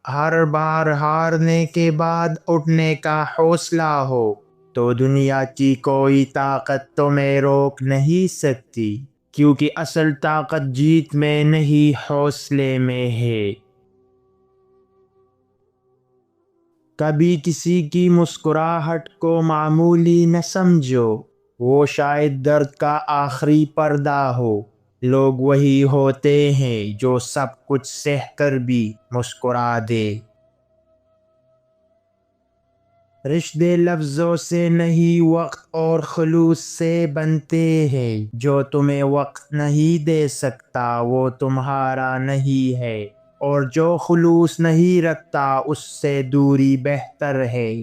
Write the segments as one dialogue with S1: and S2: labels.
S1: ہر بار ہارنے کے بعد اٹھنے کا حوصلہ ہو تو دنیا کی کوئی طاقت تمہیں روک نہیں سکتی، کیونکہ اصل طاقت جیت میں نہیں، حوصلے میں ہے۔ کبھی کسی کی مسکراہٹ کو معمولی نہ سمجھو، وہ شاید درد کا آخری پردہ ہو۔ لوگ وہی ہوتے ہیں جو سب کچھ سہ کر بھی مسکرا دے۔ رشتے لفظوں سے نہیں، وقت اور خلوص سے بنتے ہیں۔ جو تمہیں وقت نہیں دے سکتا وہ تمہارا نہیں ہے، اور جو خلوص نہیں رکھتا اس سے دوری بہتر ہے۔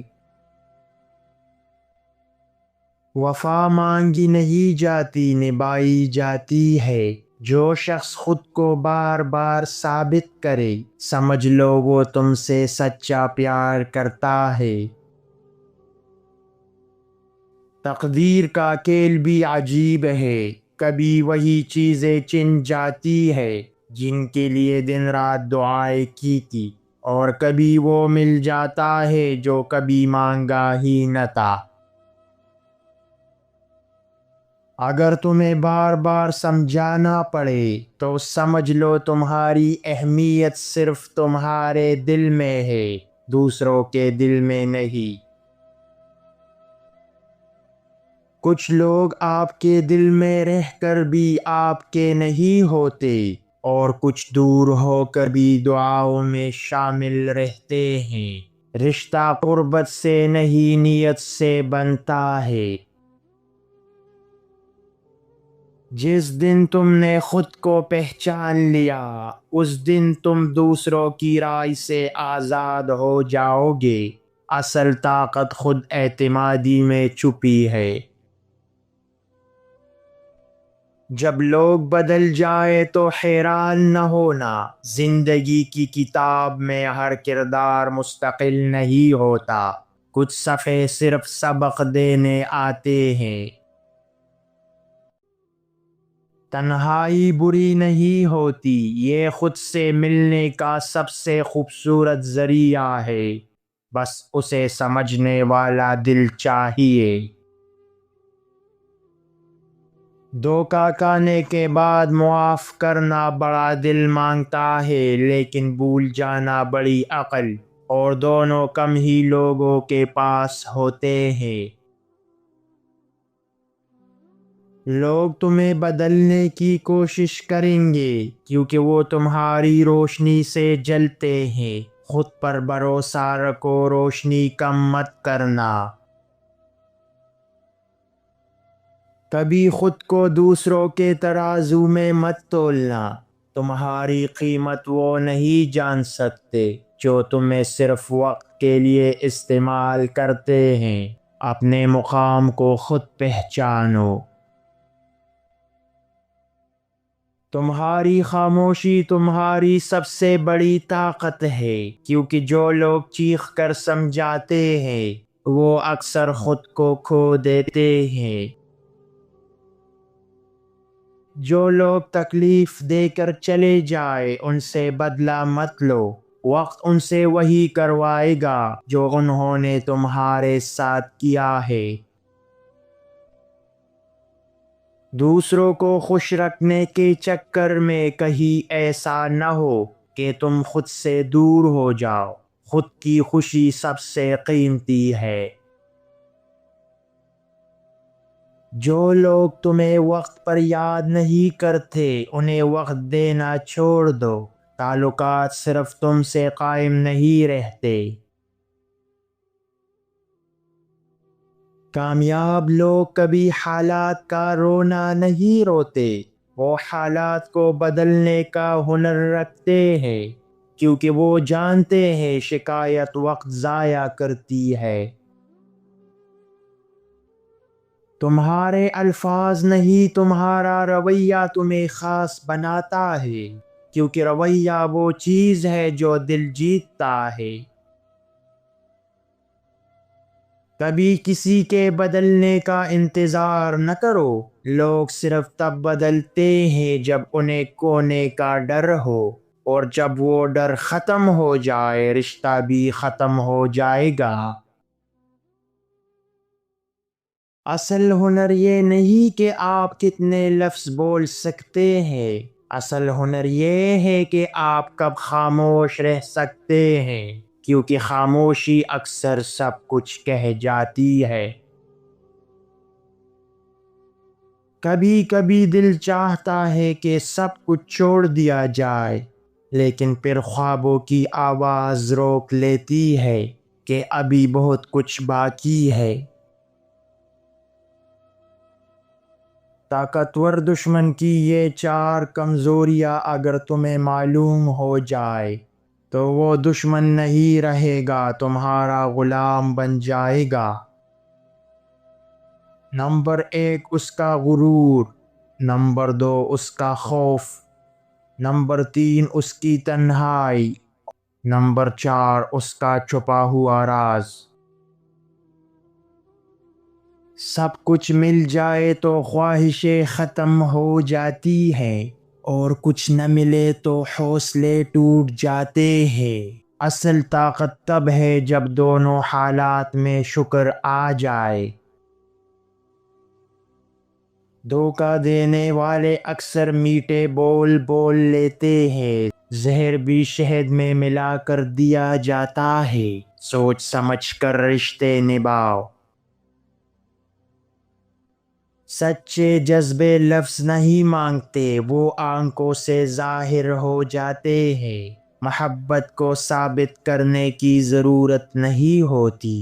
S1: وفا مانگی نہیں جاتی، نبھائی جاتی ہے۔ جو شخص خود کو بار بار ثابت کرے، سمجھ لو وہ تم سے سچا پیار کرتا ہے۔ تقدیر کا کھیل بھی عجیب ہے، کبھی وہی چیزیں چن جاتی ہے جن کے لیے دن رات دعائیں کی تھی، اور کبھی وہ مل جاتا ہے جو کبھی مانگا ہی نہ تھا۔ اگر تمہیں بار بار سمجھانا پڑے تو سمجھ لو تمہاری اہمیت صرف تمہارے دل میں ہے، دوسروں کے دل میں نہیں۔ کچھ لوگ آپ کے دل میں رہ کر بھی آپ کے نہیں ہوتے، اور کچھ دور ہو کر بھی دعاؤں میں شامل رہتے ہیں۔ رشتہ قربت سے نہیں، نیت سے بنتا ہے۔ جس دن تم نے خود کو پہچان لیا، اس دن تم دوسروں کی رائے سے آزاد ہو جاؤ گے۔ اصل طاقت خود اعتمادی میں چھپی ہے۔ جب لوگ بدل جائے تو حیران نہ ہونا، زندگی کی کتاب میں ہر کردار مستقل نہیں ہوتا، کچھ صفحے صرف سبق دینے آتے ہیں۔ تنہائی بری نہیں ہوتی، یہ خود سے ملنے کا سب سے خوبصورت ذریعہ ہے، بس اسے سمجھنے والا دل چاہیے۔ دھوکہ کھانے کے بعد معاف کرنا بڑا دل مانگتا ہے، لیکن بھول جانا بڑی عقل، اور دونوں کم ہی لوگوں کے پاس ہوتے ہیں۔ لوگ تمہیں بدلنے کی کوشش کریں گے کیونکہ وہ تمہاری روشنی سے جلتے ہیں۔ خود پر بھروسہ رکھو، روشنی کم مت کرنا۔ کبھی خود کو دوسروں کے ترازو میں مت تولنا، تمہاری قیمت وہ نہیں جان سکتے جو تمہیں صرف وقت کے لیے استعمال کرتے ہیں۔ اپنے مقام کو خود پہچانو۔ تمہاری خاموشی تمہاری سب سے بڑی طاقت ہے، کیونکہ جو لوگ چیخ کر سمجھاتے ہیں وہ اکثر خود کو کھو دیتے ہیں۔ جو لوگ تکلیف دے کر چلے جائے ان سے بدلہ مت لو، وقت ان سے وہی کروائے گا جو انہوں نے تمہارے ساتھ کیا ہے۔ دوسروں کو خوش رکھنے کے چکر میں کہیں ایسا نہ ہو کہ تم خود سے دور ہو جاؤ، خود کی خوشی سب سے قیمتی ہے۔ جو لوگ تمہیں وقت پر یاد نہیں کرتے انہیں وقت دینا چھوڑ دو، تعلقات صرف تم سے قائم نہیں رہتے۔ کامیاب لوگ کبھی حالات کا رونا نہیں روتے، وہ حالات کو بدلنے کا ہنر رکھتے ہیں، کیونکہ وہ جانتے ہیں شکایت وقت ضائع کرتی ہے۔ تمہارے الفاظ نہیں، تمہارا رویہ تمہیں خاص بناتا ہے، کیونکہ رویہ وہ چیز ہے جو دل جیتتا ہے۔ کبھی کسی کے بدلنے کا انتظار نہ کرو، لوگ صرف تب بدلتے ہیں جب انہیں کھونے کا ڈر ہو۔ اور جب وہ ڈر ختم ہو جائے رشتہ بھی ختم ہو جائے گا۔ اصل ہنر یہ نہیں کہ آپ کتنے لفظ بول سکتے ہیں، اصل ہنر یہ ہے کہ آپ کب خاموش رہ سکتے ہیں، کیونکہ خاموشی اکثر سب کچھ کہہ جاتی ہے۔ کبھی کبھی دل چاہتا ہے کہ سب کچھ چھوڑ دیا جائے، لیکن پھر خوابوں کی آواز روک لیتی ہے کہ ابھی بہت کچھ باقی ہے۔ طاقتور دشمن کی یہ 4 کمزوریاں اگر تمہیں معلوم ہو جائے تو وہ دشمن نہیں رہے گا، تمہارا غلام بن جائے گا۔ نمبر 1 اس کا غرور، نمبر 2 اس کا خوف، نمبر 3 اس کی تنہائی، نمبر 4 اس کا چھپا ہوا راز۔ سب کچھ مل جائے تو خواہشیں ختم ہو جاتی ہیں، اور کچھ نہ ملے تو حوصلے ٹوٹ جاتے ہیں۔ اصل طاقت تب ہے جب دونوں حالات میں شکر آ جائے۔ دھوکہ دینے والے اکثر میٹھے بول بول لیتے ہیں، زہر بھی شہد میں ملا کر دیا جاتا ہے۔ سوچ سمجھ کر رشتے نبھاؤ۔ سچے جذبے لفظ نہیں مانگتے، وہ آنکھوں سے ظاہر ہو جاتے ہیں۔ محبت کو ثابت کرنے کی ضرورت نہیں ہوتی۔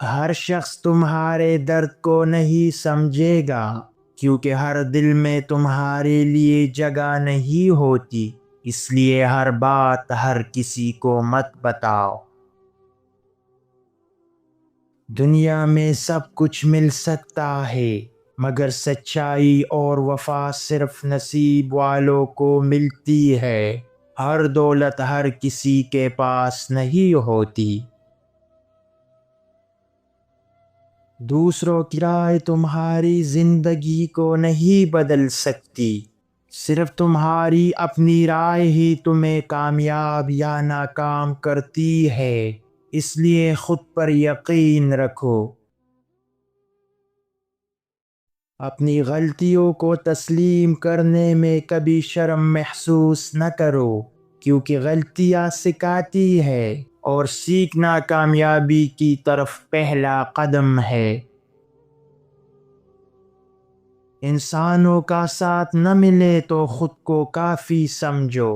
S1: ہر شخص تمہارے درد کو نہیں سمجھے گا، کیونکہ ہر دل میں تمہارے لیے جگہ نہیں ہوتی، اس لیے ہر بات ہر کسی کو مت بتاؤ۔ دنیا میں سب کچھ مل سکتا ہے، مگر سچائی اور وفا صرف نصیب والوں کو ملتی ہے۔ ہر دولت ہر کسی کے پاس نہیں ہوتی۔ دوسروں کی رائے تمہاری زندگی کو نہیں بدل سکتی، صرف تمہاری اپنی رائے ہی تمہیں کامیاب یا ناکام کرتی ہے، اس لیے خود پر یقین رکھو۔ اپنی غلطیوں کو تسلیم کرنے میں کبھی شرم محسوس نہ کرو، کیونکہ غلطیاں سکھاتی ہے اور سیکھنا کامیابی کی طرف پہلا قدم ہے۔ انسانوں کا ساتھ نہ ملے تو خود کو کافی سمجھو،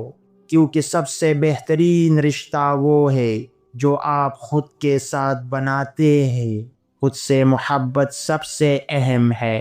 S1: کیونکہ سب سے بہترین رشتہ وہ ہے جو آپ خود کے ساتھ بناتے ہیں۔ خود سے محبت سب سے اہم ہے۔